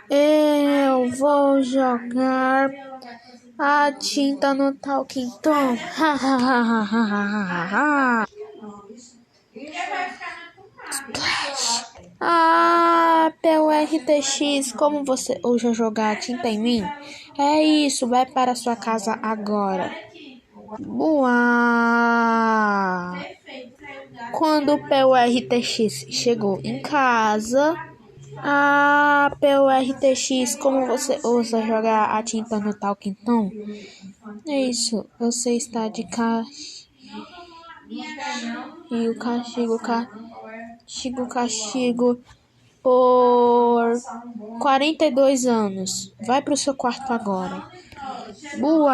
Eu vou jogar a tinta no Talking Tom. Pelo RTX, como você usa jogar tinta em mim? É isso, vai para sua casa agora. Boa! Quando o PURTX chegou em casa, PURTX, como você ousa jogar a tinta no Talking Tom? É isso, você está de castigo por 42 anos. Vai pro seu quarto agora. Boa!